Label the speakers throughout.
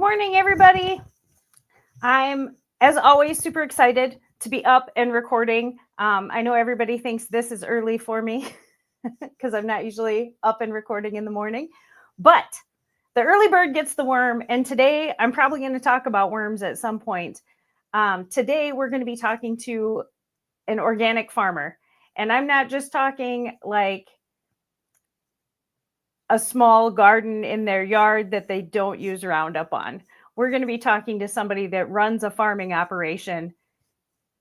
Speaker 1: morning, everybody. I'm, as always, super excited to be up and recording. I know everybody thinks this is early for me because I'm not usually up and recording in the morning, but the early bird gets the worm. And today I'm probably going to talk about worms at some point. Today we're going to be talking to an organic farmer. And I'm not just talking like a small garden in their yard that they don't use Roundup on. We're going to be talking to somebody that runs a farming operation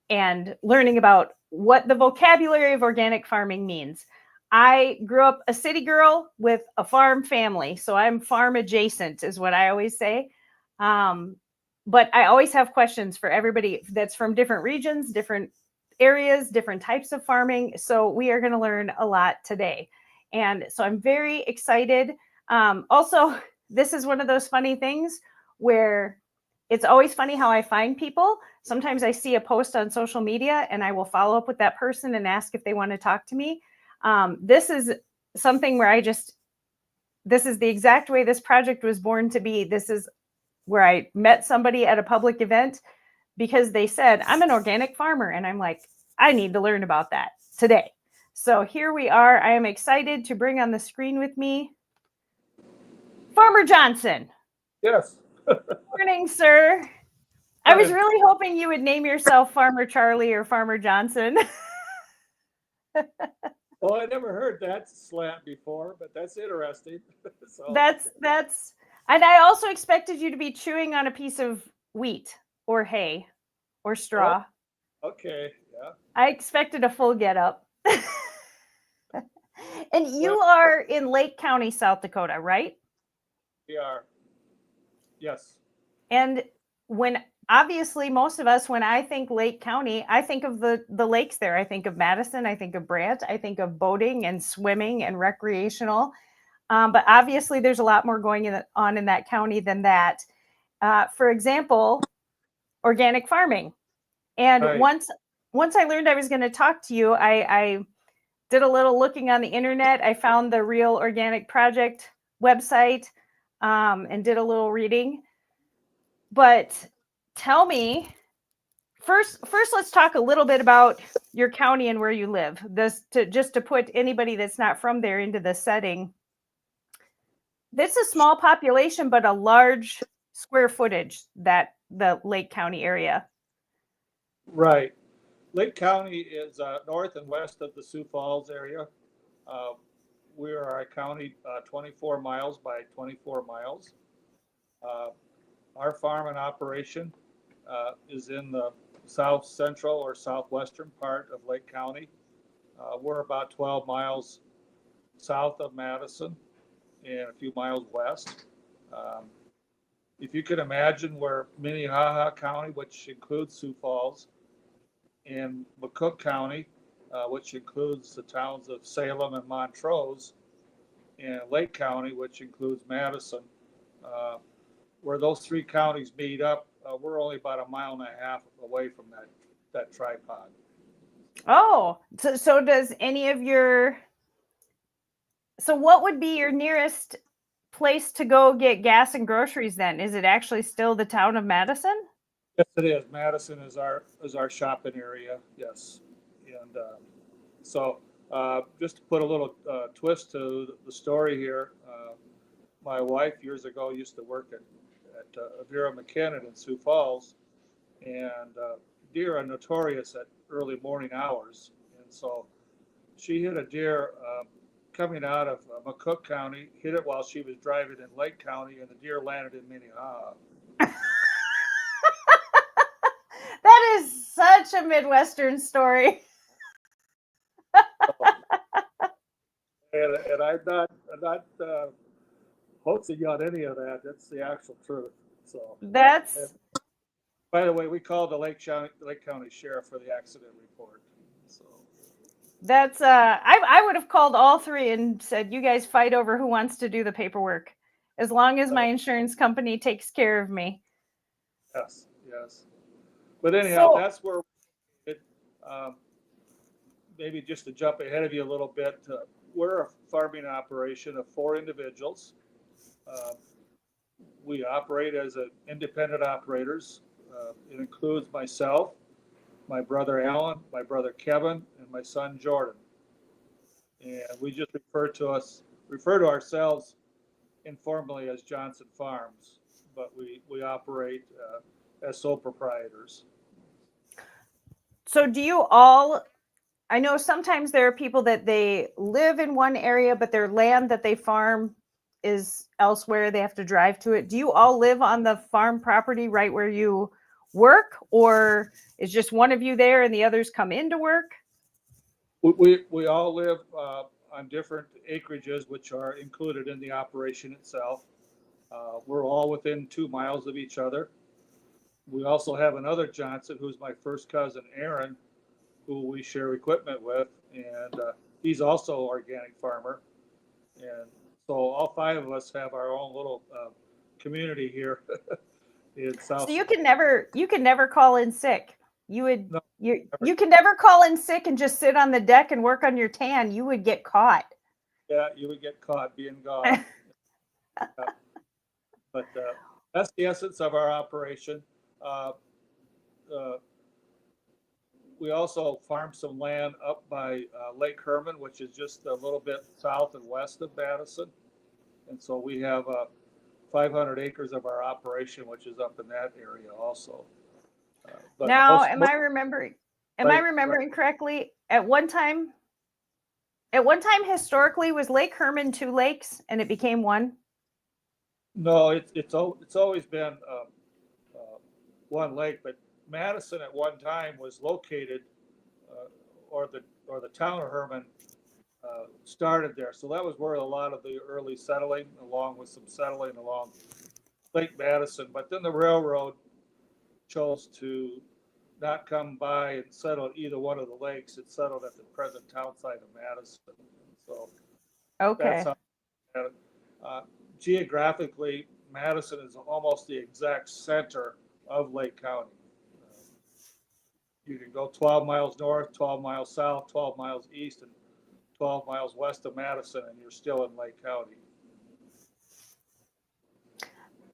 Speaker 1: and learning about what the vocabulary of organic farming means. I grew up a city girl with a farm family, so I'm farm adjacent is what I always say. But I always have questions for everybody that's from different regions, different areas, different types of farming. So we are going to learn a lot today. And so I'm very excited. Also, this is one of those funny things where it's always funny how I find people. Sometimes I see a post on social media and I will follow up with that person and ask if they want to talk to me. This is something where this is the exact way this project was born to be. This is where I met somebody at a public event because they said, I'm an organic farmer. And I'm like, I need to learn about that today. So here we are. I am excited to bring on the screen with me Farmer Johnson.
Speaker 2: Yes.
Speaker 1: Morning, sir. I was really hoping you would name yourself Farmer Charlie or Farmer Johnson.
Speaker 2: Well, I never heard that slant before, but that's interesting. So.
Speaker 1: That's, and I also expected you to be chewing on a piece of wheat or hay or straw.
Speaker 2: Oh, okay, yeah.
Speaker 1: I expected a full getup. And you are in Lake County, South Dakota, right?
Speaker 2: We are. Yes.
Speaker 1: And obviously most of us, when I think Lake County, I think of the lakes there. I think of Madison, I think of Brant, I think of boating and swimming and recreational. But obviously there's a lot more going on in that county than that. For example, organic farming. And
Speaker 2: right.
Speaker 1: once I learned I was going to talk to you, I did a little looking on the internet. I found the Real Organic Project website and did a little reading. But tell me, first, let's talk a little bit about your county and where you live. Just to put anybody that's not from there into the setting. This is a small population, but a large square footage, that the Lake County area.
Speaker 2: Right. Lake County is north and west of the Sioux Falls area. We are a county 24 miles by 24 miles. Our farm and operation is in the south central or southwestern part of Lake County. We're about 12 miles south of Madison and a few miles west. If you can imagine where Minnehaha County, which includes Sioux Falls, and McCook County, which includes the towns of Salem and Montrose, and Lake County, which includes Madison, where those three counties meet up, we're only about 1.5 miles away from that tripod.
Speaker 1: Oh, so does any of so what would be your nearest place to go get gas and groceries then? Is it actually still the town of Madison?
Speaker 2: Yes, it is. Madison is our shopping area. Yes, and so just to put a little twist to the story here, my wife years ago used to work at Vera McKinnon in Sioux Falls, and deer are notorious at early morning hours, and so she hit a deer coming out of McCook County, hit it while she was driving in Lake County, and the deer landed in Minnehaha.
Speaker 1: That is such a Midwestern story.
Speaker 2: and I'm not hoaxing on any of that. That's the actual truth. So
Speaker 1: that's.
Speaker 2: By the way, we called the Lake County Sheriff for the accident report. So
Speaker 1: that's. I would have called all three and said, "You guys fight over who wants to do the paperwork, as long as my insurance company takes care of me."
Speaker 2: Yes. But anyhow, that's where it, maybe just to jump ahead of you a little bit, we're a farming operation of 4 individuals. we operate as independent operators. It includes myself, my brother Alan, my brother Kevin, and my son Jordan. And we just refer to ourselves informally as Johnson Farms, but we operate as sole proprietors.
Speaker 1: So do you all, I know sometimes there are people that they live in one area, but their land that they farm is elsewhere. They have to drive to it. Do you all live on the farm property right where you work, or is just one of you there and the others come into work?
Speaker 2: We all live on different acreages, which are included in the operation itself. We're all within 2 miles of each other. We also have another Johnson, who's my first cousin, Aaron, who we share equipment with, and he's also an organic farmer. And so all 5 of us have our own little community here in South.
Speaker 1: So you can never call in sick. You would
Speaker 2: No,
Speaker 1: you can never call in sick and just sit on the deck and work on your tan. You would get caught.
Speaker 2: yeah, you would get caught being gone. But that's the essence of our operation. Uh, uh, we also farm some land up by Lake Herman, which is just a little bit south and west of Madison. And so we have 500 acres of our operation, which is up in that area also. But
Speaker 1: Now,
Speaker 2: most,
Speaker 1: am I remembering
Speaker 2: right.
Speaker 1: correctly? At one time historically, was Lake Herman 2 lakes and it became one?
Speaker 2: No, it's always been one lake, but Madison at one time was located, uh, or the town of Herman started there. So that was where a lot of the early settling, along with some settling along Lake Madison. But then the railroad chose to not come by and settle at either one of the lakes. It settled at the present town site of Madison. So that's
Speaker 1: Okay.
Speaker 2: how geographically, Madison is almost the exact center of Lake County. You can go 12 miles north, 12 miles south, 12 miles east, and 12 miles west of Madison, and you're still in Lake County.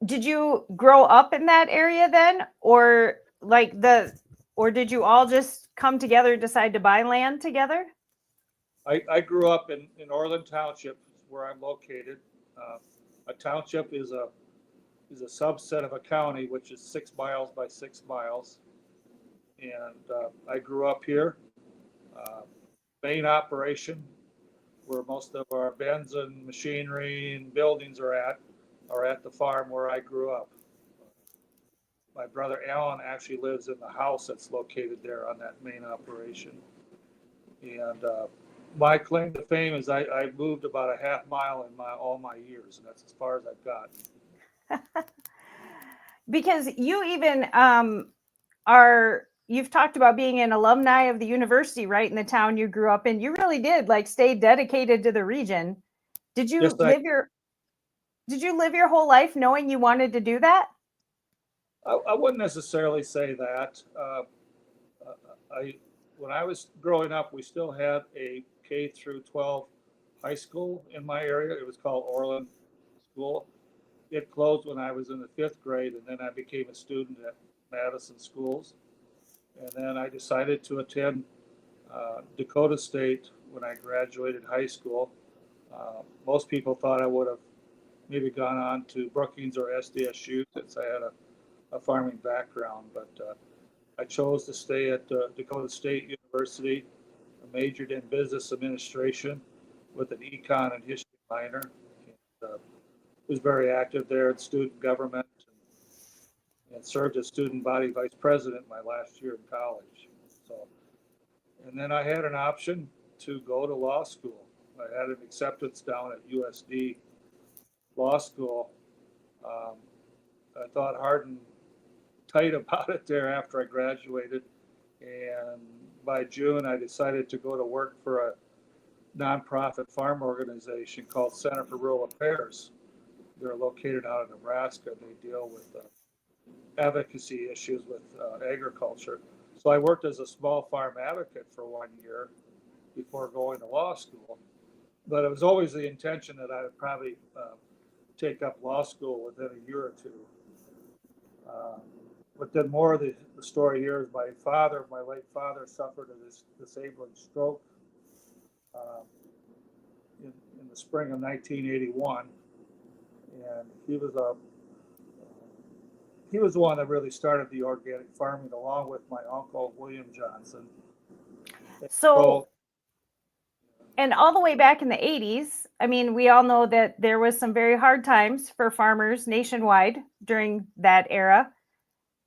Speaker 1: Did you grow up in that area then, or or did you all just come together, decide to buy land together?
Speaker 2: I grew up in Orland Township, where I'm located. A township is a subset of a county, which is 6 miles by 6 miles. And I grew up here. Main operation, where most of our bins and machinery and buildings are at the farm where I grew up. My brother Alan actually lives in the house that's located there on that main operation. And my claim to fame is I moved about a half mile in all my years, and that's as far as I've gotten.
Speaker 1: Because you even you've talked about being an alumni of the university, right, in the town you grew up in. You really did stay dedicated to the region. Did you
Speaker 2: Yes,
Speaker 1: live your whole life knowing you wanted to do that?
Speaker 2: I wouldn't necessarily say that. When I was growing up, we still had a K through 12 high school in my area. It was called Orland School. It closed when I was in the 5th grade, and then I became a student at Madison Schools. And then I decided to attend Dakota State when I graduated high school. Most people thought I would have maybe gone on to Brookings or SDSU since I had a farming background, but I chose to stay at Dakota State University. I majored in business administration with an econ and history minor. And, was very active there in student government and served as student body vice president my last year in college. So, and then I had an option to go to law school. I had an acceptance down at USD Law School. I thought hard and tight about it there after I graduated. And by June, I decided to go to work for a nonprofit farm organization called Center for Rural Affairs. They're located out of Nebraska. They deal with advocacy issues with agriculture. So I worked as a small farm advocate for 1 year before going to law school. But it was always the intention that I would probably take up law school within a year or two. But then more of the story here is my late father suffered a disabling stroke in the spring of 1981. And he was the one that really started the organic farming along with my uncle, William Johnson.
Speaker 1: So, and all the way back in the 80s, I mean, we all know that there was some very hard times for farmers nationwide during that era.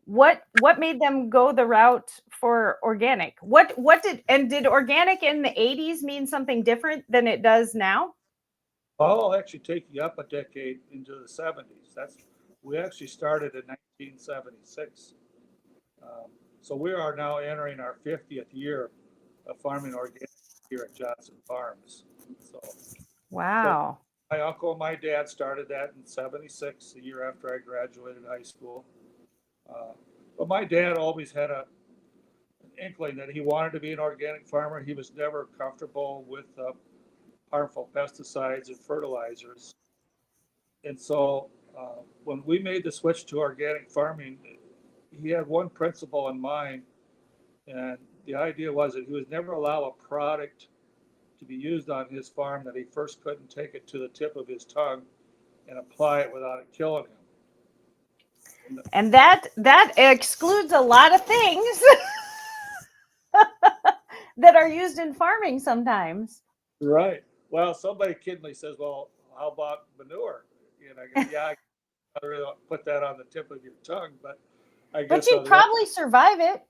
Speaker 1: What made them go the route for organic? Did organic in the 80s mean something different than it does now?
Speaker 2: I'll actually take you up a decade into the 70s. We actually started in 1976. So we are now entering our 50th year of farming organic here at Johnson Farms. So
Speaker 1: wow.
Speaker 2: my uncle and my dad started that in 76, the year after I graduated high school. But my dad always had an inkling that he wanted to be an organic farmer. He was never comfortable with harmful pesticides and fertilizers. And so when we made the switch to organic farming, he had one principle in mind. And the idea was that he would never allow a product to be used on his farm that he first couldn't take it to the tip of his tongue and apply it without it killing him.
Speaker 1: And that excludes a lot of things that are used in farming sometimes.
Speaker 2: Right. Well, somebody kiddingly says, well, how about manure? And I go, yeah, I really don't put that on the tip of your tongue, but I guess.
Speaker 1: But you'd probably survive it.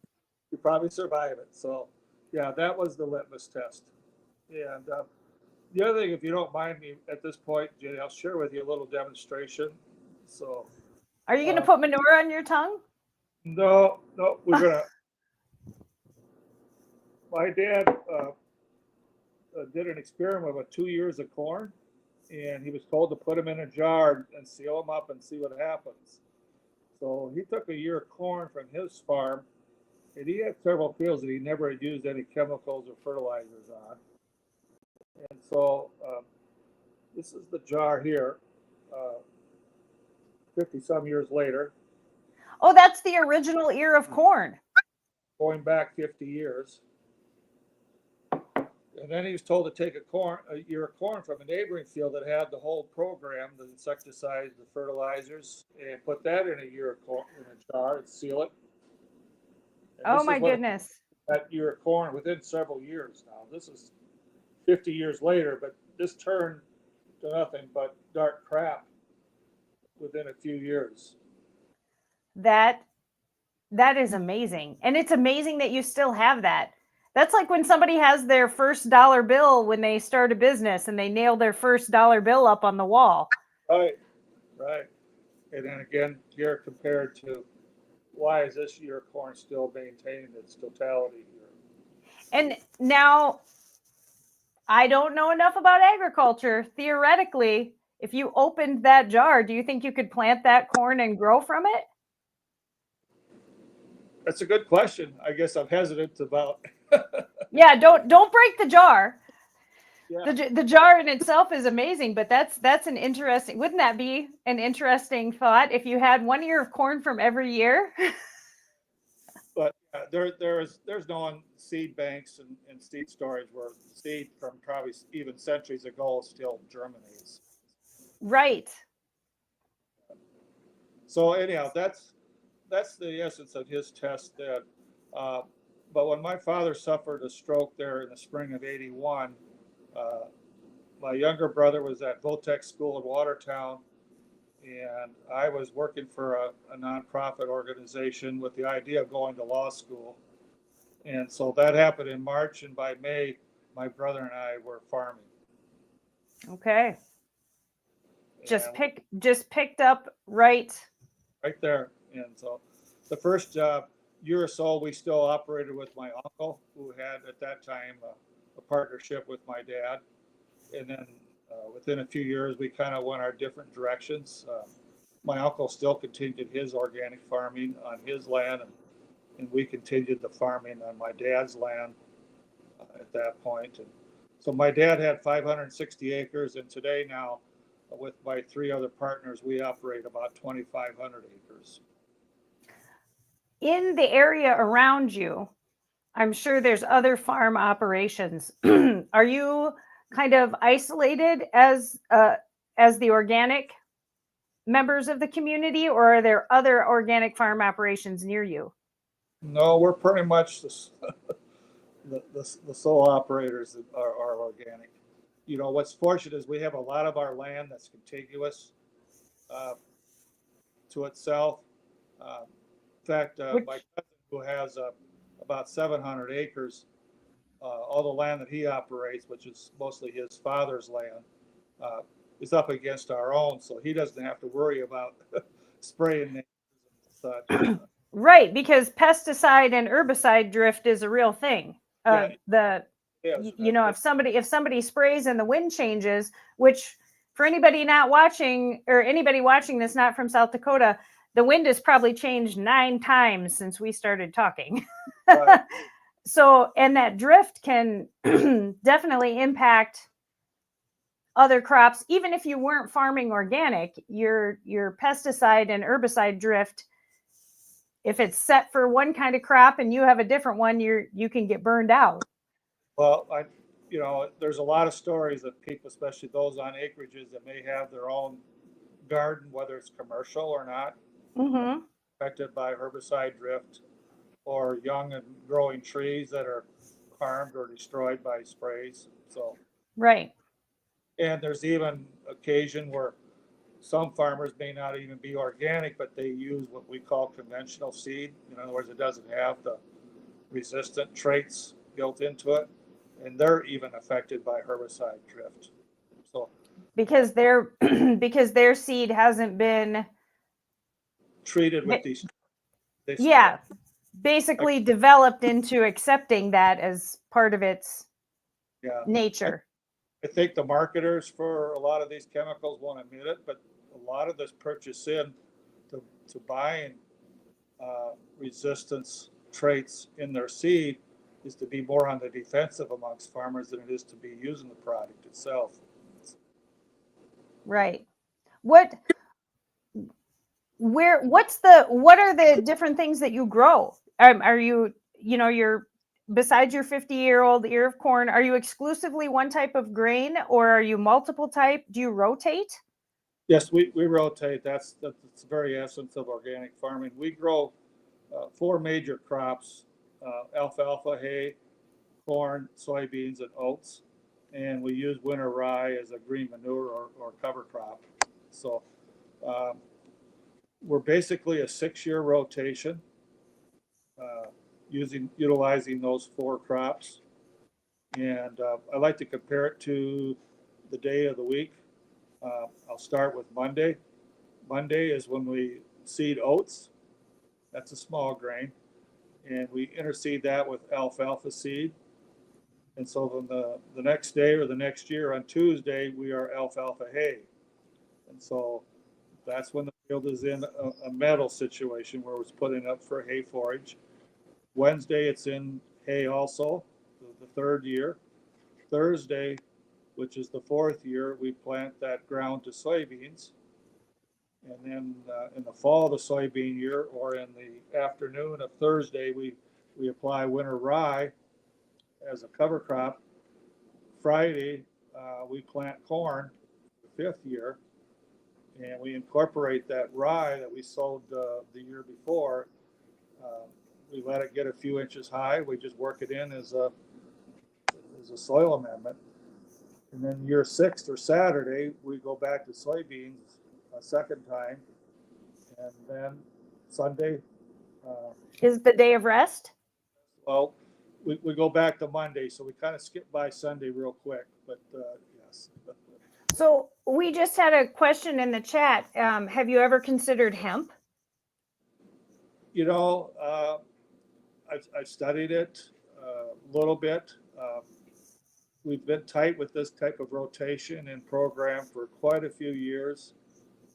Speaker 2: You probably survive it. So, yeah, that was the litmus test. And the other thing, if you don't mind me at this point, Jenny, I'll share with you a little demonstration. So,
Speaker 1: are you going to put manure on your tongue?
Speaker 2: No, we're gonna. My dad did an experiment with 2 years of corn, and he was told to put them in a jar and seal them up and see what happens. So he took a year of corn from his farm, and he had several fields that he never had used any chemicals or fertilizers on. And so this is the jar here, 50 some years later.
Speaker 1: Oh, that's the original ear of corn.
Speaker 2: Going back 50 years. And then he was told to take a ear of corn from a neighboring field that had the whole program, the insecticides, the fertilizers, and put that in a ear of corn in a jar and seal it. And
Speaker 1: oh my goodness.
Speaker 2: That ear of corn within several years now. This is 50 years later, but this turned to nothing but dark crap within a few years.
Speaker 1: That is amazing. And it's amazing that you still have that. That's like when somebody has their first dollar bill when they start a business and they nail their first dollar bill up on the wall.
Speaker 2: Right. And then again, here compared to why is this ear of corn still maintaining its totality here?
Speaker 1: And now, I don't know enough about agriculture. Theoretically, if you opened that jar, do you think you could plant that corn and grow from it?
Speaker 2: That's a good question. I guess I'm hesitant about.
Speaker 1: Yeah, don't break the jar.
Speaker 2: Yeah.
Speaker 1: The jar in itself is amazing, but that's an interesting. Wouldn't that be an interesting thought if you had 1 ear of corn from every year?
Speaker 2: But there's no seed banks and seed storage where seed from probably even centuries ago still germinates.
Speaker 1: Right.
Speaker 2: So anyhow, that's the essence of his test. That, but when my father suffered a stroke there in the spring of '81, my younger brother was at Votech School in Watertown, and I was working for a nonprofit organization with the idea of going to law school. And so that happened in March, and by May, my brother and I were farming.
Speaker 1: Okay. Just picked up right
Speaker 2: there. And so the first year or so, we still operated with my uncle, who had at that time a partnership with my dad. And then within a few years, we kind of went our different directions. My uncle still continued his organic farming on his land, and we continued the farming on my dad's land at that point. And so my dad had 560 acres, and today now with my 3 other partners, we operate about 2,500 acres.
Speaker 1: In the area around you, I'm sure there's other farm operations. Are you kind of isolated as the organic members of the community, or are there other organic farm operations near you?
Speaker 2: No, we're pretty much the sole operators that are organic. You know, what's fortunate is we have a lot of our land that's contiguous uh, to itself. In fact,
Speaker 1: Which,
Speaker 2: my cousin, who has about 700 acres, all the land that he operates, which is mostly his father's land, uh, is up against our own, so he doesn't have to worry about spraying names and such.
Speaker 1: right, because pesticide and herbicide drift is a real thing.
Speaker 2: Yeah,
Speaker 1: The
Speaker 2: yes,
Speaker 1: you know, if somebody sprays and the wind changes, which for anybody not watching or anybody watching this not from South Dakota, the wind has probably changed 9 times since we started talking.
Speaker 2: right.
Speaker 1: So, and that drift can definitely impact other crops. Even if you weren't farming organic, your pesticide and herbicide drift, if it's set for one kind of crop and you have a different one, you can get burned out.
Speaker 2: Well, you know, there's a lot of stories of people, especially those on acreages that may have their own garden, whether it's commercial or not,
Speaker 1: Mm-hmm.
Speaker 2: affected by herbicide drift, or young and growing trees that are harmed or destroyed by sprays. So,
Speaker 1: Right.
Speaker 2: and there's even occasion where some farmers may not even be organic, but they use what we call conventional seed. In other words, it doesn't have the resistant traits built into it, and they're even affected by herbicide drift. So
Speaker 1: Because their because their seed hasn't been,
Speaker 2: treated with these,
Speaker 1: yeah, basically developed into accepting that as part of its
Speaker 2: yeah.
Speaker 1: nature.
Speaker 2: I think the marketers for a lot of these chemicals won't admit it, but a lot of this purchase in to buying resistance traits in their seed is to be more on the defensive amongst farmers than it is to be using the product itself.
Speaker 1: Right. What what are the different things that you grow? Are you, you know, you're besides your 50-year-old ear of corn, are you exclusively one type of grain, or are you multiple type? Do you rotate?
Speaker 2: Yes, we rotate. That's the very essence of organic farming. We grow 4 major crops: alfalfa, hay, corn, soybeans, and oats. And we use winter rye as a green manure or cover crop. So um, we're basically a 6-year rotation, uh, utilizing those 4 crops. And I like to compare it to the day of the week. I'll start with Monday. Monday is when we seed oats. That's a small grain. And we interseed that with alfalfa seed. And so then the next day or the next year on Tuesday, we are alfalfa hay. And so that's when the field is in a meadow situation where it's putting up for hay forage. Wednesday, it's in hay also, the 3rd year. Thursday, which is the 4th year, we plant that ground to soybeans. And then in the fall of the soybean year, or in the afternoon of Thursday, we apply winter rye as a cover crop. Friday, we plant corn the 5th year, and we incorporate that rye that we sowed the year before. Uh, we let it get a few inches high. We just work it in as a soil amendment. And then year 6th or Saturday, we go back to soybeans a second time. And then Sunday,
Speaker 1: Is the day of rest?
Speaker 2: well, we go back to Monday, so we kind of skip by Sunday real quick, but yes.
Speaker 1: So we just had a question in the chat. Have you ever considered hemp?
Speaker 2: You know, I've studied it a little bit. We've been tight with this type of rotation and program for quite a few years.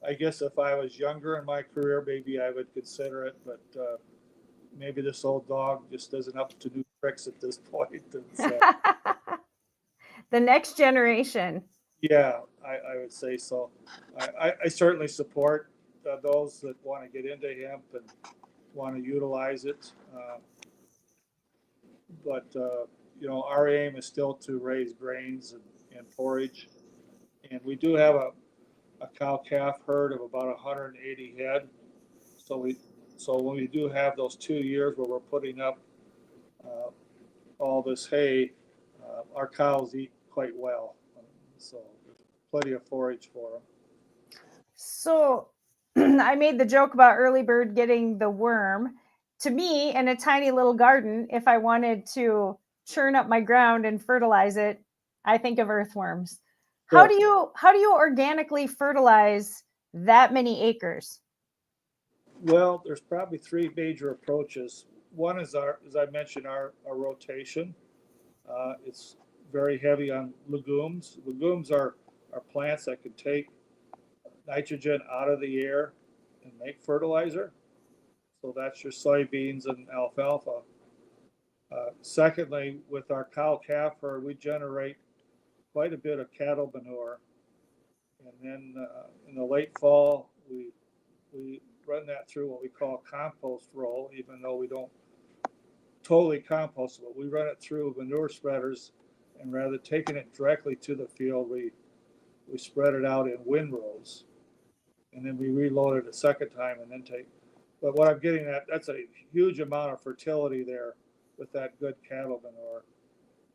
Speaker 2: I guess if I was younger in my career, maybe I would consider it, but maybe this old dog just isn't up to new tricks at this point. And so,
Speaker 1: The next generation.
Speaker 2: Yeah, I would say so. I certainly support those that want to get into hemp and want to utilize it. But our aim is still to raise grains and forage. And we do have a cow calf herd of about 180 head. So when we do have those 2 years where we're putting up uh, all this hay, our cows eat quite well. So there's plenty of forage for them.
Speaker 1: So I made the joke about early bird getting the worm. To me, in a tiny little garden, if I wanted to churn up my ground and fertilize it, I think of earthworms.
Speaker 2: Sure.
Speaker 1: How do you organically fertilize that many acres?
Speaker 2: Well, there's probably three major approaches. One is as I mentioned, our rotation. It's very heavy on legumes. Legumes are plants that can take nitrogen out of the air and make fertilizer. So that's your soybeans and alfalfa. Secondly, with our cow calf herd, we generate quite a bit of cattle manure. And then in the late fall, we run that through what we call compost roll, even though we don't totally compost it, but we run it through manure spreaders. And rather than taking it directly to the field, we spread it out in windrows. And then we reload it a second time and then take. But what I'm getting at, that's a huge amount of fertility there with that good cattle manure.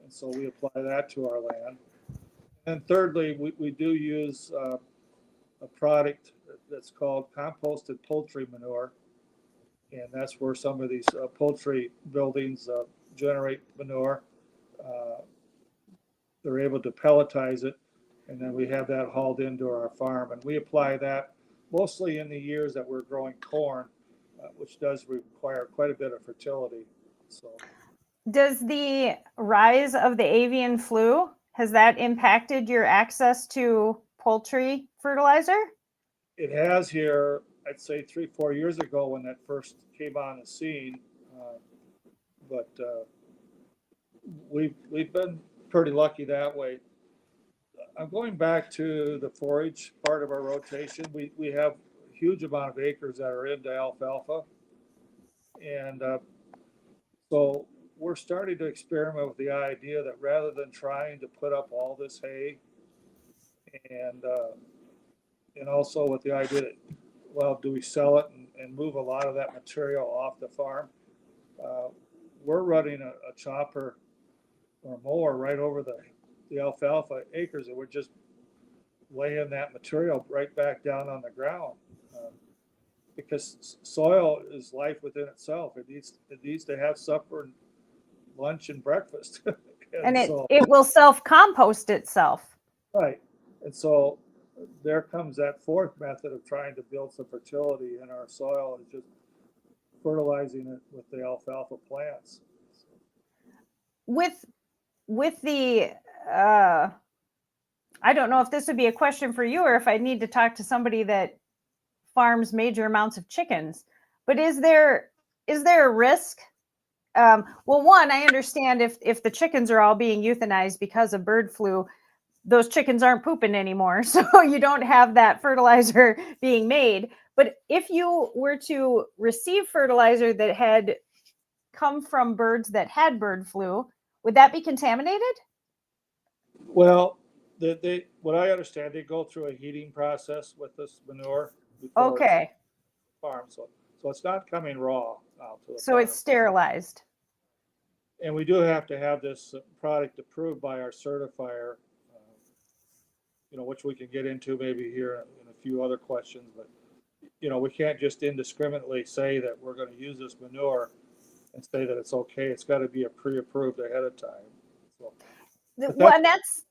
Speaker 2: And so we apply that to our land. And thirdly, we do use a product that's called composted poultry manure. And that's where some of these poultry buildings generate manure. Uh, they're able to pelletize it, and then we have that hauled into our farm. And we apply that mostly in the years that we're growing corn, which does require quite a bit of fertility. So,
Speaker 1: Does the rise of the avian flu, has that impacted your access to poultry fertilizer?
Speaker 2: it has here, I'd say 3, 4 years ago when that first came on the scene, uh, but we've been pretty lucky that way. I'm going back to the forage part of our rotation. We have a huge amount of acres that are into alfalfa, and so we're starting to experiment with the idea that rather than trying to put up all this hay, and also with the idea that, well, do we sell it and move a lot of that material off the farm? Uh, we're running a chopper or mower right over the alfalfa acres, and we're just laying that material right back down on the ground. Because soil is life within itself. It needs to have supper and lunch and breakfast.
Speaker 1: And
Speaker 2: And so,
Speaker 1: it will self compost itself.
Speaker 2: right. And so there comes that fourth method of trying to build some fertility in our soil, is just fertilizing it with the alfalfa plants.
Speaker 1: With the uh I don't know if this would be a question for you or if I need to talk to somebody that farms major amounts of chickens. But is there a risk? Well, one, I understand if the chickens are all being euthanized because of bird flu, those chickens aren't pooping anymore, so you don't have that fertilizer being made. But if you were to receive fertilizer that had come from birds that had bird flu, would that be contaminated?
Speaker 2: Well, what I understand, they go through a heating process with this manure before it's
Speaker 1: Okay,
Speaker 2: farmed. So it's not coming raw out to the
Speaker 1: so it's
Speaker 2: farm.
Speaker 1: sterilized.
Speaker 2: And we do have to have this product approved by our certifier, which we can get into maybe here in a few other questions. But we can't just indiscriminately say that we're going to use this manure and say that it's okay. It's got to be pre-approved ahead of time. So, but
Speaker 1: Well,
Speaker 2: that's
Speaker 1: and that's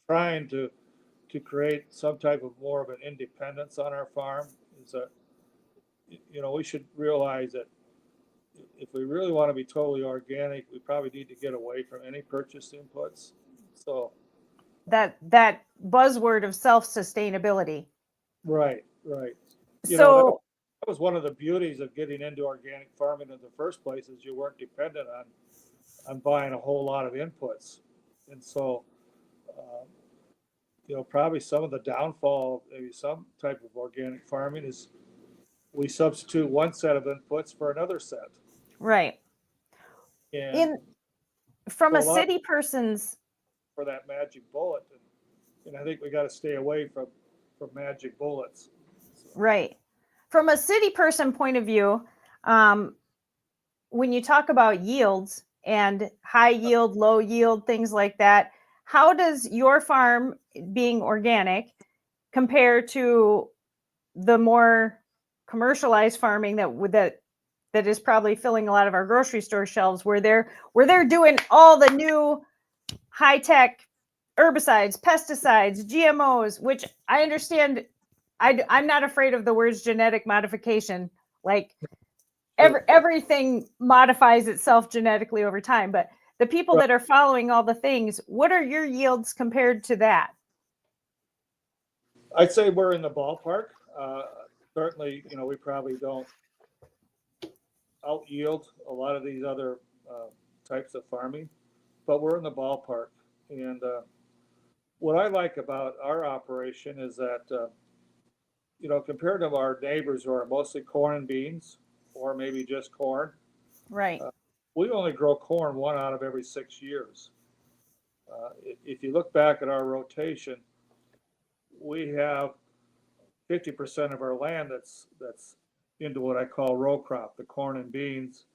Speaker 2: trying to create some type of more of an independence on our farm. Is that we should realize that if we really want to be totally organic, we probably need to get away from any purchased inputs. So,
Speaker 1: that buzzword of self-sustainability.
Speaker 2: right, right. That
Speaker 1: So
Speaker 2: was one of the beauties of getting into organic farming in the first place, is you weren't dependent on buying a whole lot of inputs. And so, probably some of the downfall, maybe some type of organic farming is we substitute one set of inputs for another set.
Speaker 1: Right.
Speaker 2: And
Speaker 1: In from
Speaker 2: so
Speaker 1: a
Speaker 2: a lot
Speaker 1: city person's
Speaker 2: for that magic bullet. And I think we got to stay away from magic bullets. So,
Speaker 1: right. From a city person point of view, um, when you talk about yields and high yield, low yield, things like that, how does your farm being organic compare to the more commercialized farming that is probably filling a lot of our grocery store shelves, where they're doing all the new high tech herbicides, pesticides, GMOs, which I understand. I'm not afraid of the words genetic modification. Like everything modifies itself genetically over time, but the people that are following all the things, what are your yields compared to that?
Speaker 2: I'd say we're in the ballpark. Certainly, we probably don't out yield a lot of these other types of farming, but we're in the ballpark. And what I like about our operation is that, compared to our neighbors who are mostly corn and beans, or maybe just corn,
Speaker 1: Right.
Speaker 2: we only grow corn 1 out of every 6 years. If you look back at our rotation, we have 50% of our land that's into what I call row crop, the corn and beans.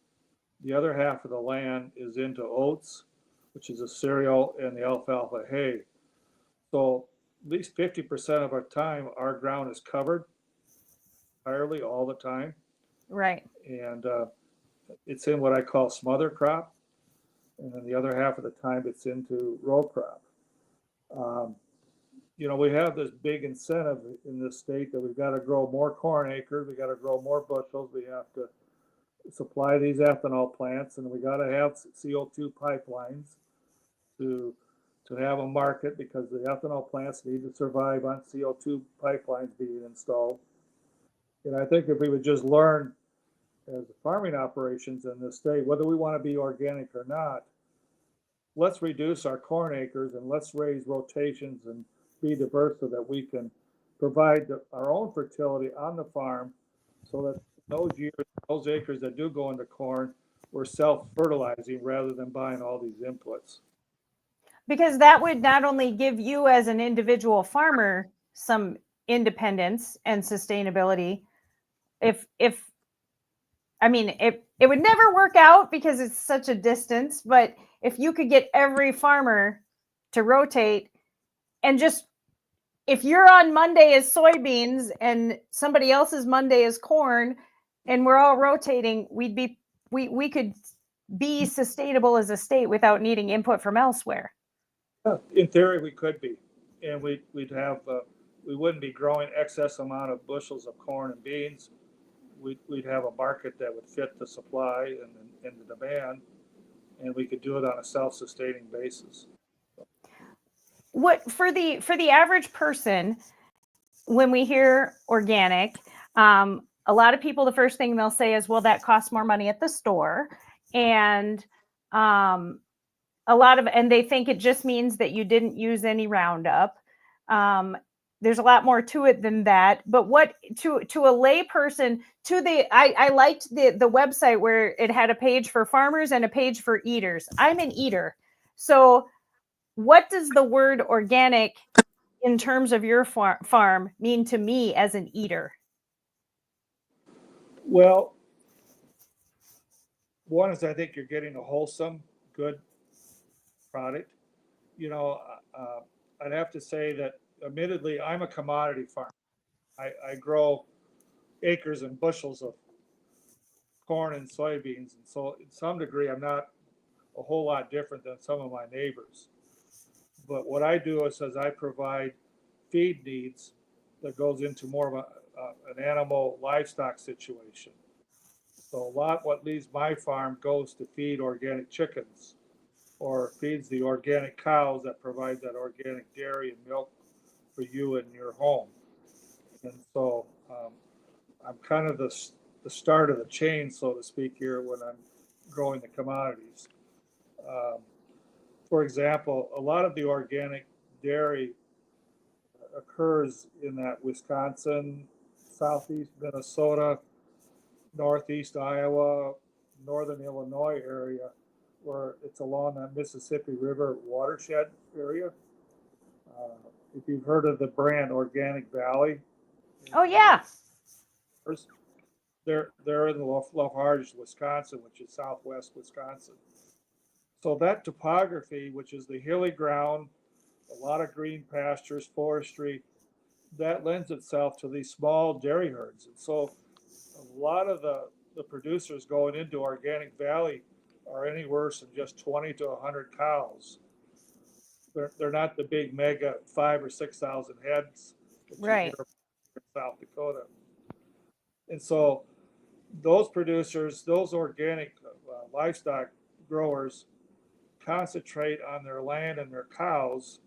Speaker 2: The other half of the land is into oats, which is a cereal, and the alfalfa hay. So at least 50% of our time, our ground is covered entirely all the time.
Speaker 1: Right.
Speaker 2: And it's in what I call smother crop. And then the other half of the time, it's into row crop. Um, we have this big incentive in this state that we've got to grow more corn acres, we got to grow more bushels, we have to supply these ethanol plants, and we got to have CO2 pipelines to have a market, because the ethanol plants need to survive on CO2 pipelines being installed. And I think if we would just learn as farming operations in this state, whether we want to be organic or not, let's reduce our corn acres and let's raise rotations and be diverse so that we can provide our own fertility on the farm, so that those acres that do go into corn, we're self-fertilizing rather than buying all these inputs.
Speaker 1: Because that would not only give you as an individual farmer some independence and sustainability, if I mean, it would never work out because it's such a distance, but if you could get every farmer to rotate, and just, if you're on Monday is soybeans and somebody else's Monday is corn, and we're all rotating, we could be sustainable as a state without needing input from elsewhere.
Speaker 2: In theory, we could be, and we wouldn't be growing excess amount of bushels of corn and beans. We'd have a market that would fit the supply and the demand, and we could do it on a self-sustaining basis.
Speaker 1: What for the average person, when we hear organic, a lot of people, the first thing they'll say is, well, that costs more money at the store. And and they think it just means that you didn't use any Roundup. There's a lot more to it than that. But what to a lay person, I liked the website where it had a page for farmers and a page for eaters. I'm an eater. So what does the word organic in terms of your farm mean to me as an eater?
Speaker 2: Well, one is I think you're getting a wholesome, good product. I'd have to say that, admittedly, I'm a commodity farmer. I grow acres and bushels of corn and soybeans, and so in some degree, I'm not a whole lot different than some of my neighbors. But what I do is I provide feed needs that goes into more of an animal livestock situation. So a lot what leaves my farm goes to feed organic chickens, or feeds the organic cows that provide that organic dairy and milk for you in your home. And so I'm kind of the start of the chain, so to speak, here when I'm growing the commodities. Um, for example, a lot of the organic dairy occurs in that Wisconsin, southeast Minnesota, northeast Iowa, northern Illinois area, where it's along that Mississippi River watershed area. If you've heard of the brand Organic Valley,
Speaker 1: Oh yeah.
Speaker 2: they're in the Lafarge, Wisconsin, which is southwest Wisconsin. So that topography, which is the hilly ground, a lot of green pastures, forestry, that lends itself to these small dairy herds. And so a lot of the producers going into Organic Valley are anywhere from just 20 to 100 cows. They're not the big mega 5,000 or 6,000 heads that you
Speaker 1: Right.
Speaker 2: hear in South Dakota. And so those producers, those organic livestock growers concentrate on their land and their cows,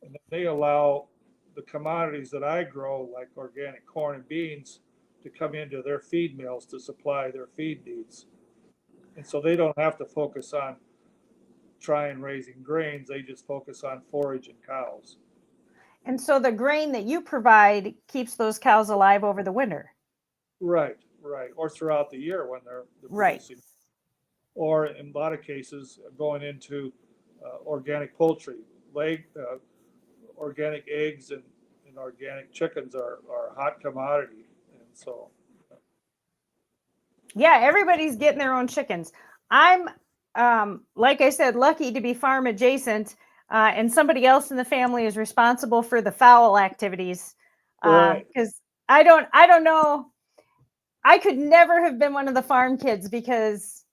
Speaker 2: and they allow the commodities that I grow, like organic corn and beans, to come into their feed mills to supply their feed needs. And so they don't have to focus on trying raising grains, they just focus on forage and cows.
Speaker 1: And so the grain that you provide keeps those cows alive over the winter.
Speaker 2: Right, right. Or throughout the year when they're
Speaker 1: Right.
Speaker 2: producing. Or in a lot of cases, going into organic poultry, organic eggs and organic chickens are a hot commodity. And so,
Speaker 1: Yeah, everybody's getting their own chickens. I'm, like I said, lucky to be farm adjacent, and somebody else in the family is responsible for the fowl activities.
Speaker 2: right.
Speaker 1: Because I don't know. I could never have been one of the farm kids because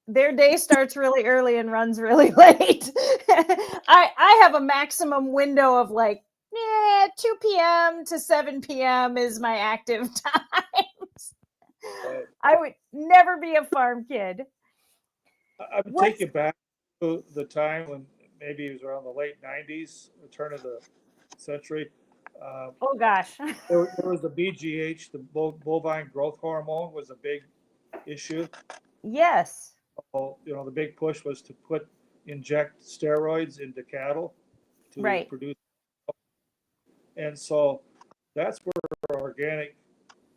Speaker 1: their day starts really early and runs really late. I have a maximum window of like, 2 p.m. to 7 p.m. is my active times.
Speaker 2: Right.
Speaker 1: I would never be a farm kid.
Speaker 2: I would take you back to the time when maybe it was around the late 90s, the turn of the century.
Speaker 1: Oh gosh.
Speaker 2: There was the BGH, the bovine growth hormone, was a big issue.
Speaker 1: Yes.
Speaker 2: The big push was to inject steroids into cattle to
Speaker 1: Right.
Speaker 2: produce. And so that's where organic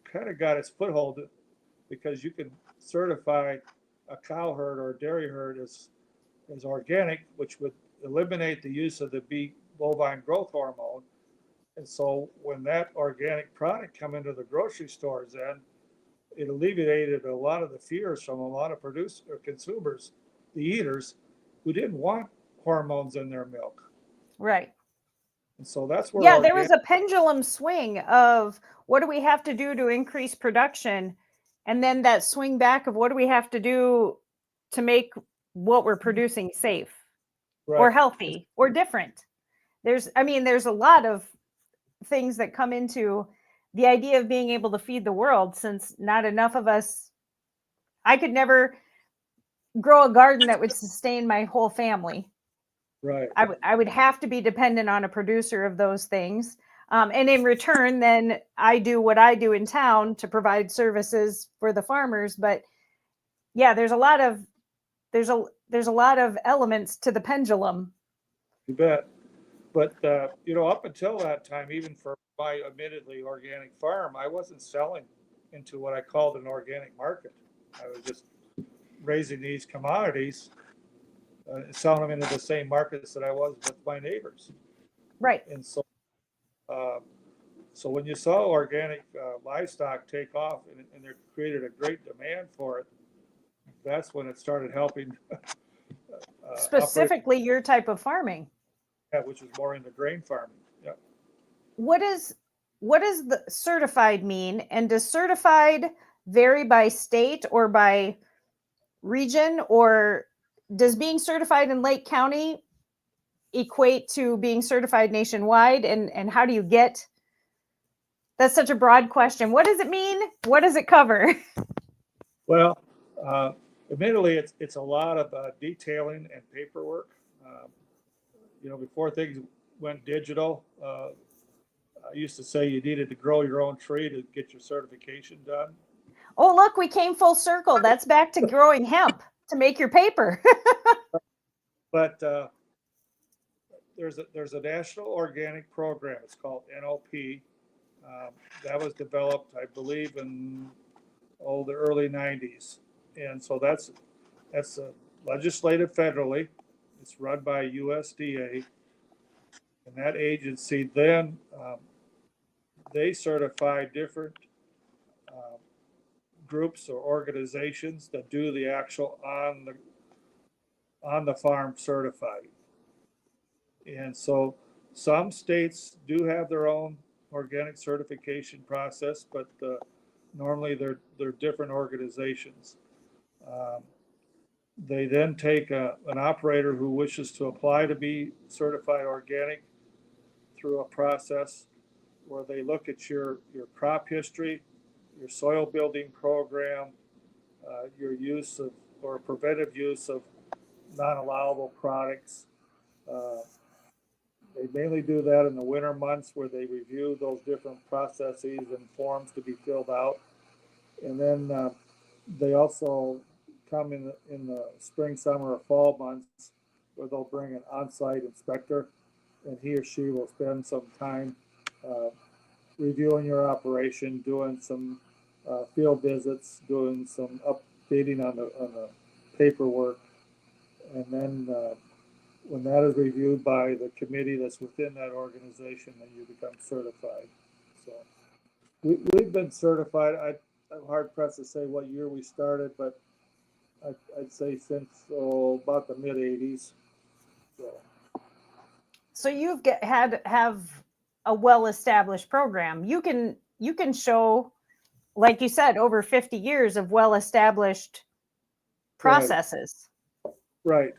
Speaker 2: kind of got its foothold, because you can certify a cow herd or a dairy herd as organic, which would eliminate the use of the bovine growth hormone. And so when that organic product come into the grocery stores, then it alleviated a lot of the fears from a lot of producers or consumers, the eaters, who didn't want hormones in their milk.
Speaker 1: Right.
Speaker 2: And so that's where
Speaker 1: there was a pendulum swing of what do we have to do to increase production, and then that swing back of what do we have to do to make what we're producing safe or healthy or different. There's a lot of things that come into the idea of being able to feed the world, since not enough of us, I could never grow a garden that would sustain my whole family.
Speaker 2: Right.
Speaker 1: I would have to be dependent on a producer of those things. And in return, then I do what I do in town to provide services for the farmers. But yeah, there's a lot of elements to the pendulum.
Speaker 2: You bet. But up until that time, even for my admittedly organic farm, I wasn't selling into what I called an organic market. I was just raising these commodities, selling them into the same markets that I was with my neighbors.
Speaker 1: Right.
Speaker 2: And so, so when you saw organic livestock take off and they created a great demand for it, that's when it started helping.
Speaker 1: Specifically, your type of farming.
Speaker 2: Yeah, which is more into grain farming. Yeah.
Speaker 1: What does the certified mean? And does certified vary by state or by region, or does being certified in Lake County equate to being certified nationwide? And how do you get? That's such a broad question. What does it mean? What does it cover?
Speaker 2: Well, admittedly, it's a lot of detailing and paperwork. Before things went digital, I used to say you needed to grow your own tree to get your certification done.
Speaker 1: Oh, look, we came full circle. That's back to growing hemp to make your paper.
Speaker 2: But there's a national organic program. It's called NOP. That was developed, I believe, in the early '90s, and so that's legislated federally. It's run by USDA, and that agency then they certify different uh, groups or organizations that do the actual on the farm certifying. And so some states do have their own organic certification process, but normally they're different organizations. Um, they then take an operator who wishes to apply to be certified organic through a process where they look at your crop history, your soil building program, your use of or preventive use of non-allowable products. Uh, they mainly do that in the winter months where they review those different processes and forms to be filled out. And then they also come in the spring, summer, or fall months where they'll bring an on-site inspector, and he or she will spend some time uh, reviewing your operation, doing some field visits, doing some updating on the paperwork, and then when that is reviewed by the committee that's within that organization, then you become certified. So we've been certified. I'm hard pressed to say what year we started, but I'd say since about the mid '80s.
Speaker 1: So you've have a well-established program. You can show, like you said, over 50 years of well-established processes.
Speaker 2: Right.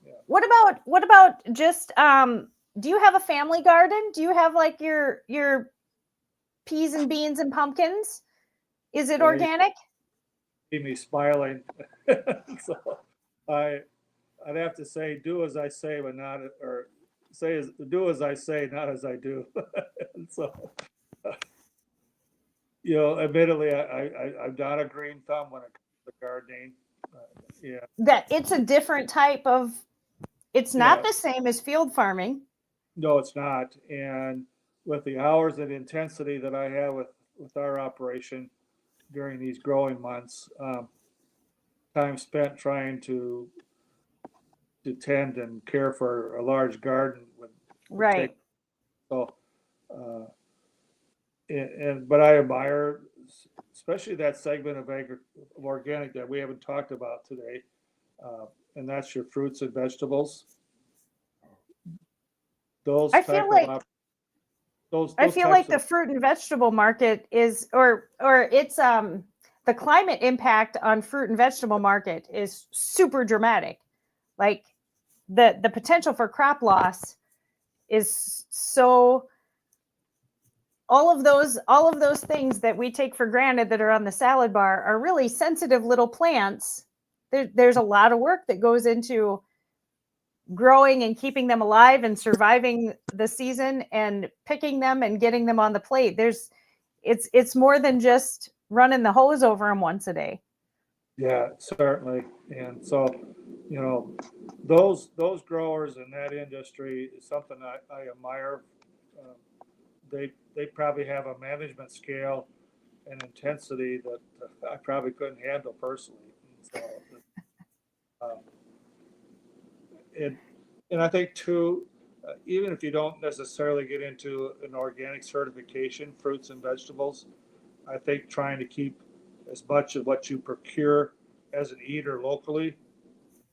Speaker 1: Yeah. What about just do you have a family garden? Do you have like your peas and beans and pumpkins? Is it organic?
Speaker 2: See me smiling. So I'd have to say do as I say, but not or do as I say, not as I do. So admittedly, I'm not a green thumb when it comes to gardening. Yeah.
Speaker 1: That it's a different type of. It's not the same as field farming.
Speaker 2: No, it's not. And with the hours and intensity that I have with our operation during these growing months, time spent trying to tend and care for a large garden would
Speaker 1: right.
Speaker 2: take. So, but I admire, especially that segment of organic that we haven't talked about today, and that's your fruits and vegetables. Those
Speaker 1: I feel like the fruit and vegetable market is, or it's the climate impact on fruit and vegetable market is super dramatic. Like the potential for crop loss is so. All of those things that we take for granted that are on the salad bar are really sensitive little plants. There's a lot of work that goes into growing and keeping them alive and surviving the season and picking them and getting them on the plate. It's more than just running the hose over them once a day.
Speaker 2: Yeah, certainly. And so, those growers in that industry is something I admire. Um, they probably have a management scale and intensity that I probably couldn't handle personally. So, and I think too, even if you don't necessarily get into an organic certification, fruits and vegetables, I think trying to keep as much of what you procure as an eater locally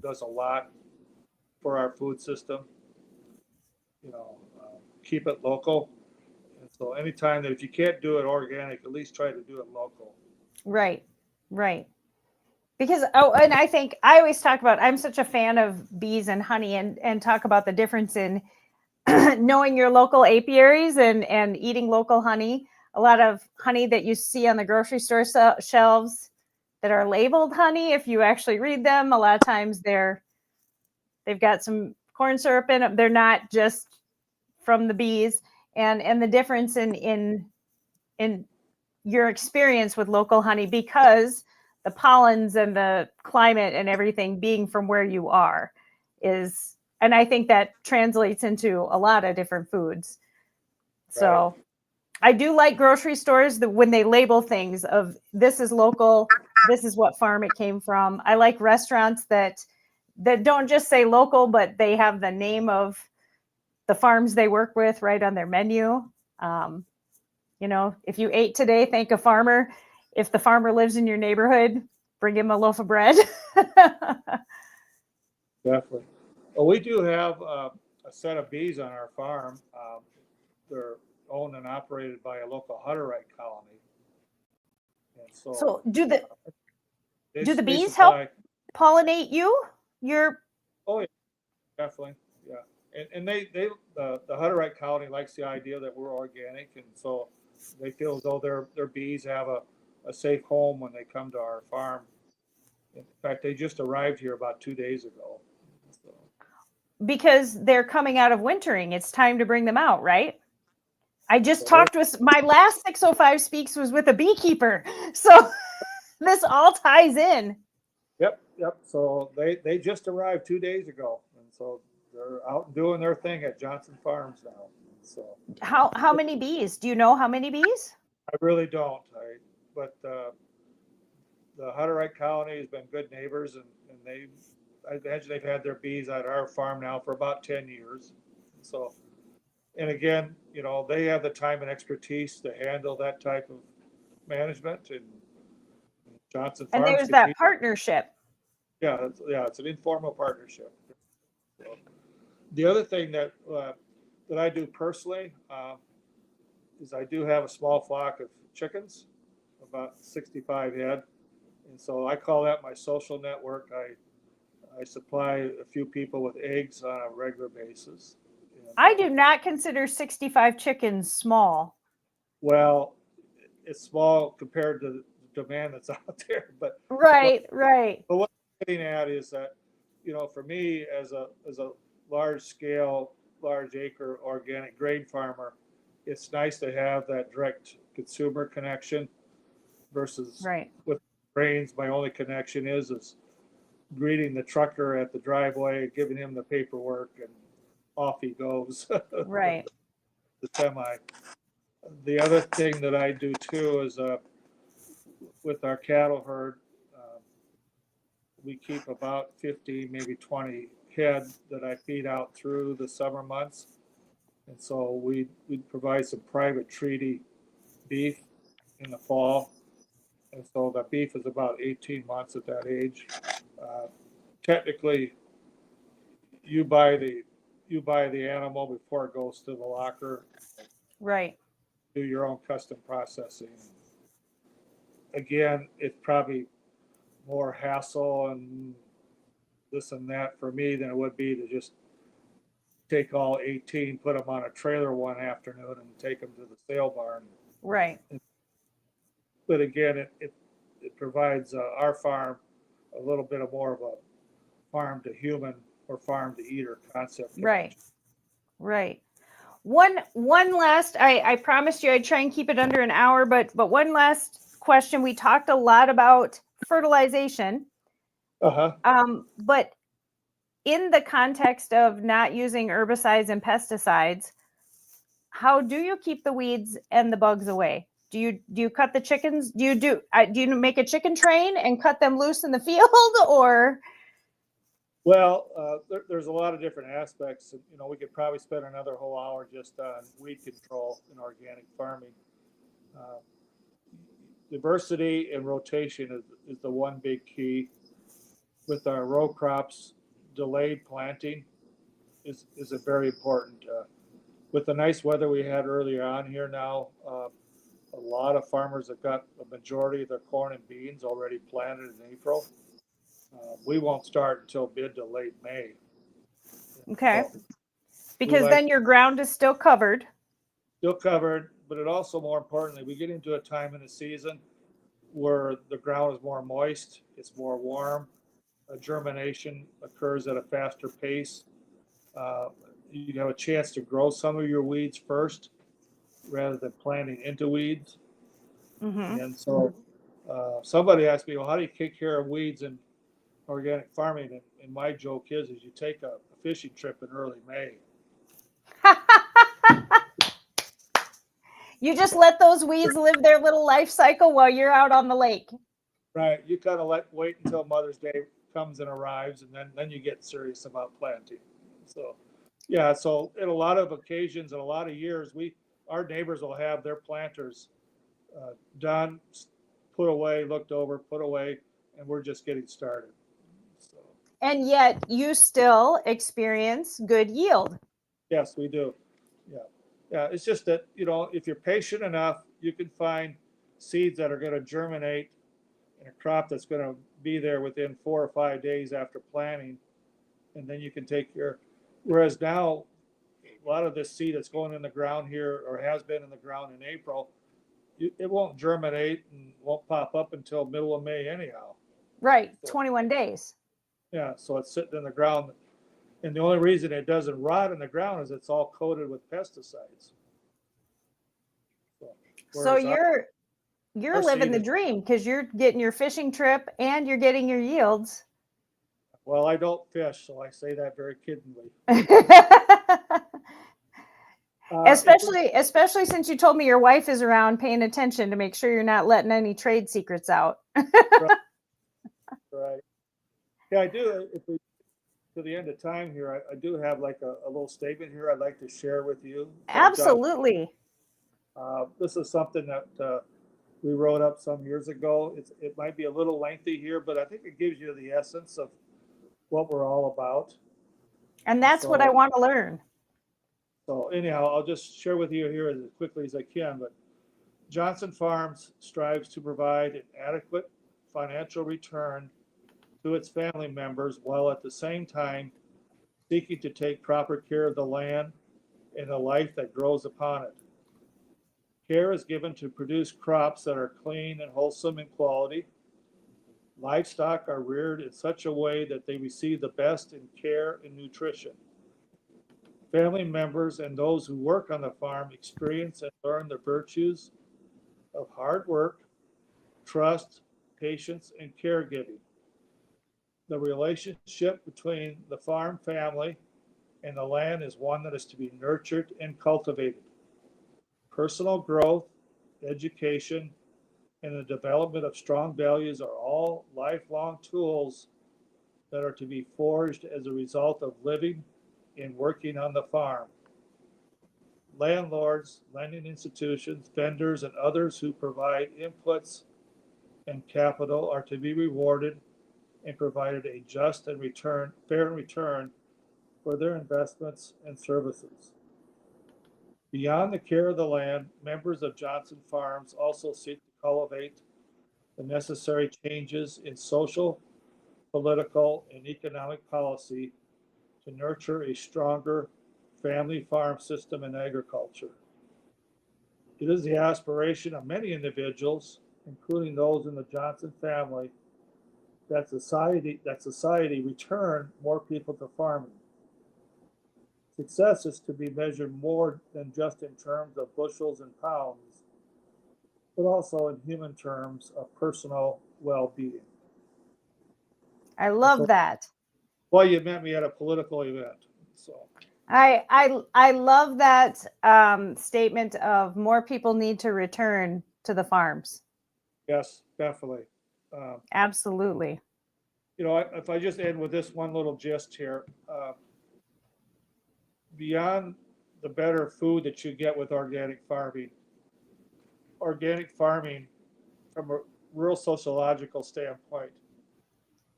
Speaker 2: does a lot for our food system. Keep it local. And so anytime that if you can't do it organic, at least try to do it local.
Speaker 1: Right. Because and I think I always talk about, I'm such a fan of bees and honey and talk about the difference in knowing your local apiaries and eating local honey. A lot of honey that you see on the grocery store shelves that are labeled honey, if you actually read them, a lot of times they've got some corn syrup in them. They're not just from the bees. And the difference in your experience with local honey, because the pollens and the climate and everything being from where you are is And I think that translates into a lot of different foods. So I do like grocery stores that when they label things of this is local, this is what farm it came from. I like restaurants that don't just say local, but they have the name of the farms they work with right on their menu. Um, if you ate today, thank a farmer. If the farmer lives in your neighborhood, bring him a loaf of bread.
Speaker 2: Definitely. Well, we do have a set of bees on our farm. They're owned and operated by a local Hutterite colony. And
Speaker 1: So
Speaker 2: they,
Speaker 1: do the
Speaker 2: they
Speaker 1: bees help
Speaker 2: supply,
Speaker 1: pollinate you?
Speaker 2: oh, yeah, definitely. Yeah. And the Hutterite colony likes the idea that we're organic. And so they feel as though their bees have a safe home when they come to our farm. In fact, they just arrived here about 2 days ago. So,
Speaker 1: Because they're coming out of wintering. It's time to bring them out, right? I just
Speaker 2: so
Speaker 1: talked with my last 605 Speaks was with a beekeeper. So this all ties in.
Speaker 2: yep. So they just arrived 2 days ago. And so they're out doing their thing at Johnson Farms now. So
Speaker 1: How many bees? Do you know how many bees?
Speaker 2: I really don't. But the Hutterite colony has been good neighbors, and I imagine they've had their bees at our farm now for about 10 years. So, and again, they have the time and expertise to handle that type of management, and Johnson
Speaker 1: And
Speaker 2: Farms
Speaker 1: there's
Speaker 2: could
Speaker 1: that
Speaker 2: be,
Speaker 1: partnership.
Speaker 2: yeah, it's an informal partnership. So, the other thing that I do personally is I do have a small flock of chickens, about 65 head. And so I call that my social network. I supply a few people with eggs on a regular basis. And,
Speaker 1: I do not consider 65 chickens small.
Speaker 2: well, it's small compared to the demand that's out there. But
Speaker 1: Right.
Speaker 2: what I'm getting at is that, for me as a large scale, large acre organic grain farmer, it's nice to have that direct consumer connection versus
Speaker 1: Right.
Speaker 2: with grains. My only connection is greeting the trucker at the driveway, giving him the paperwork, and off he goes.
Speaker 1: Right.
Speaker 2: The semi. The other thing that I do too is with our cattle herd, we keep about 50, maybe 20 head that I feed out through the summer months. And so we provide some private treaty beef in the fall. And so the beef is about 18 months at that age. Uh, Technically, you buy the animal before it goes to the locker.
Speaker 1: Right.
Speaker 2: Do your own custom processing. Again, it's probably more hassle and this and that for me than it would be to just take all 18, put them on a trailer one afternoon, and take them to the sale barn.
Speaker 1: Right.
Speaker 2: But again, it provides our farm a little bit of more of a farm to human or farm to eater concept.
Speaker 1: Right. Right. One last, I promised you I'd try and keep it under an hour, but one last question. We talked a lot about fertilization. But in the context of not using herbicides and pesticides, how do you keep the weeds and the bugs away? Do you cut the chickens? Do you make a chicken train and cut them loose in the field, or?
Speaker 2: Well, there's a lot of different aspects. We could probably spend another whole hour just on weed control in organic farming. Uh, Diversity and rotation is the one big key. With our row crops, delayed planting is a very important. With the nice weather we had earlier on here now, a lot of farmers have got a majority of their corn and beans already planted in April. We won't start until mid to late May.
Speaker 1: Okay.
Speaker 2: So
Speaker 1: because then your ground is still covered.
Speaker 2: Still covered, but it also, more importantly, we get into a time in the season where the ground is more moist, it's more warm, germination occurs at a faster pace. You have a chance to grow some of your weeds first rather than planting into weeds.
Speaker 1: Mm-hmm.
Speaker 2: And so somebody asked me, well, how do you take care of weeds in organic farming? And my joke is you take a fishing trip in early May.
Speaker 1: You just let those weeds live their little life cycle while you're out on the lake.
Speaker 2: Right. You kind of wait until Mother's Day comes and arrives, and then you get serious about planting. So, yeah. So, in a lot of occasions, in a lot of years, our neighbors will have their planters done, put away, looked over, put away, and we're just getting started. So,
Speaker 1: And yet you still experience good yield.
Speaker 2: yes, we do. Yeah. Yeah. It's just that, if you're patient enough, you can find seeds that are going to germinate in a crop that's going to be there within 4 or 5 days after planting. And then you can take whereas now, a lot of this seed that's going in the ground here or has been in the ground in April, it won't germinate and won't pop up until middle of May anyhow.
Speaker 1: Right. 21 days.
Speaker 2: Yeah. So it's sitting in the ground. And the only reason it doesn't rot in the ground is it's all coated with pesticides.
Speaker 1: So you're living the dream because you're getting your fishing trip and you're getting your yields.
Speaker 2: Well, I don't fish, so I say that very kiddingly.
Speaker 1: Especially since you told me your wife is around paying attention to make sure you're not letting any trade secrets out.
Speaker 2: Right. Yeah, I do. If we to the end of time here, I do have like a little statement here I'd like to share with you.
Speaker 1: Absolutely.
Speaker 2: This is something that we wrote up some years ago. It might be a little lengthy here, but I think it gives you the essence of what we're all about.
Speaker 1: And that's what I want to learn.
Speaker 2: So anyhow, I'll just share with you here as quickly as I can. But Johnson Farms strives to provide an adequate financial return to its family members while at the same time seeking to take proper care of the land and the life that grows upon it. Care is given to produce crops that are clean and wholesome in quality. Livestock are reared in such a way that they receive the best in care and nutrition. Family members and those who work on the farm experience and learn the virtues of hard work, trust, patience, and caregiving. The relationship between the farm family and the land is one that is to be nurtured and cultivated. Personal growth, education, and the development of strong values are all lifelong tools that are to be forged as a result of living and working on the farm. Landlords, lending institutions, vendors, and others who provide inputs and capital are to be rewarded and provided a just and fair return for their investments and services. Beyond the care of the land, members of Johnson Farms also seek to cultivate the necessary changes in social, political, and economic policy to nurture a stronger family farm system in agriculture. It is the aspiration of many individuals, including those in the Johnson family, that society return more people to farming. Success is to be measured more than just in terms of bushels and pounds, but also in human terms of personal well-being.
Speaker 1: I love that.
Speaker 2: Well, you met me at a political event, so.
Speaker 1: I love that statement of more people need to return to the farms.
Speaker 2: Yes, definitely.
Speaker 1: Absolutely.
Speaker 2: If I just end with this one little gist here, beyond the better food that you get with organic farming from a real sociological standpoint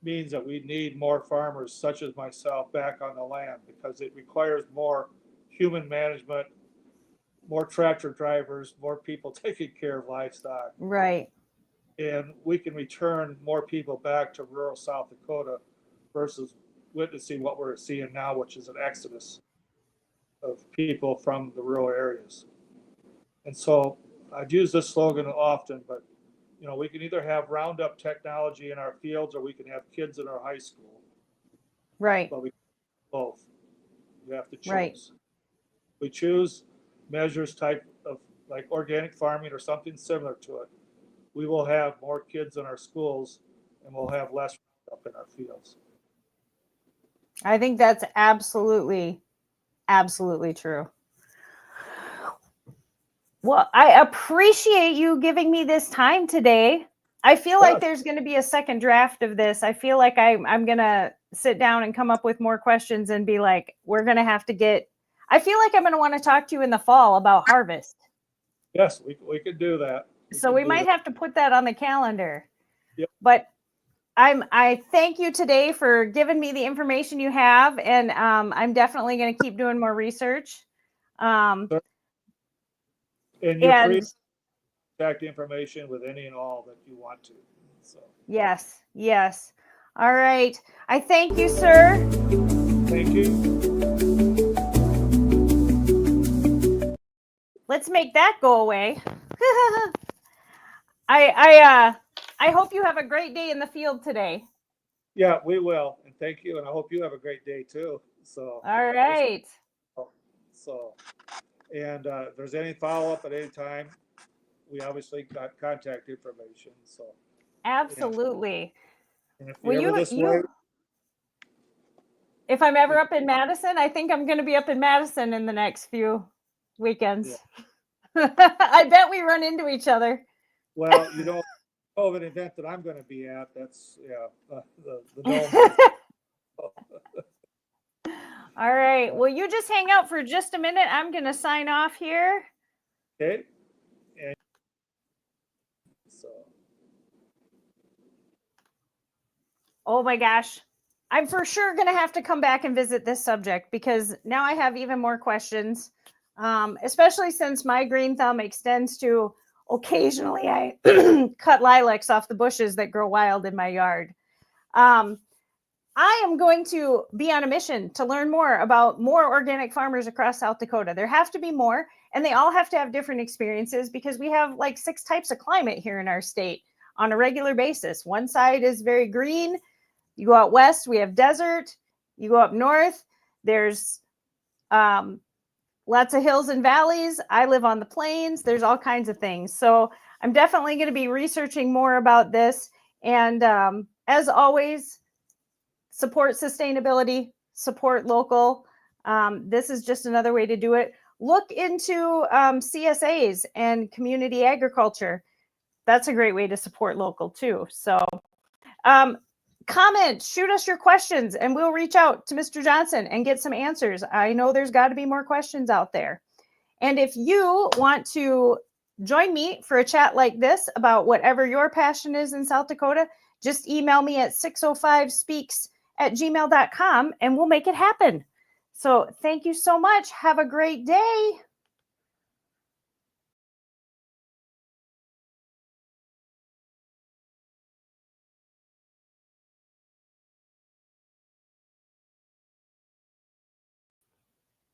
Speaker 2: means that we need more farmers such as myself back on the land because it requires more human management, more tractor drivers, more people taking care of livestock.
Speaker 1: Right.
Speaker 2: And we can return more people back to rural South Dakota versus witnessing what we're seeing now, which is an exodus of people from the rural areas. And so I've used this slogan often, but we can either have Roundup technology in our fields or we can have kids in our high school.
Speaker 1: Right.
Speaker 2: But we both. You have to choose.
Speaker 1: Right.
Speaker 2: We choose measures type of like organic farming or something similar to it. We will have more kids in our schools and we'll have less Roundup in our fields.
Speaker 1: I think that's absolutely, absolutely true. Well, I appreciate you giving me this time today. I feel like
Speaker 2: Yes.
Speaker 1: there's going to be a second draft of this. I feel like I'm going to sit down and come up with more questions and be like, we're going to have to get, I feel like I'm going to want to talk to you in the fall about harvest.
Speaker 2: Yes, we could do that.
Speaker 1: So we might have to put that on the calendar.
Speaker 2: Yep.
Speaker 1: But I thank you today for giving me the information you have, and I'm definitely going to keep doing more research.
Speaker 2: And you're free to contact information with any and all that you want to. So
Speaker 1: yes, yes. All right. I thank you, sir.
Speaker 2: thank you.
Speaker 1: Let's make that go away. I hope you have a great day in the field today.
Speaker 2: Yeah, we will. And thank you. And I hope you have a great day too. So
Speaker 1: All right.
Speaker 2: so and if there's any follow-up at any time, we obviously got contact information. So
Speaker 1: Absolutely.
Speaker 2: and if
Speaker 1: Well,
Speaker 2: you're ever this way,
Speaker 1: if I'm ever up in Madison, I think I'm going to be up in Madison in the next few weekends. Yeah. I bet we run into each other.
Speaker 2: Well, you know, of an event that I'm going to be at, that's the dome.
Speaker 1: All right. Well, you just hang out for just a minute. I'm going to sign off here.
Speaker 2: Okay. And so.
Speaker 1: Oh my gosh. I'm for sure going to have to come back and visit this subject because now I have even more questions, especially since my green thumb extends to occasionally I cut lilacs off the bushes that grow wild in my yard. I am going to be on a mission to learn more about more organic farmers across South Dakota. There have to be more, and they all have to have different experiences because we have like 6 types of climate here in our state on a regular basis. One side is very green. You go out west, we have desert. You go up north, there's lots of hills and valleys. I live on the plains. There's all kinds of things. So I'm definitely going to be researching more about this. And as always, support sustainability, support local. This is just another way to do it. Look into CSAs and community agriculture. That's a great way to support local too. So comment, shoot us your questions, and we'll reach out to Mr. Johnson and get some answers. I know there's got to be more questions out there. And if you want to join me for a chat like this about whatever your passion is in South Dakota, just email me at 605speaks@gmail.com and we'll make it happen. So thank you so much. Have a great day.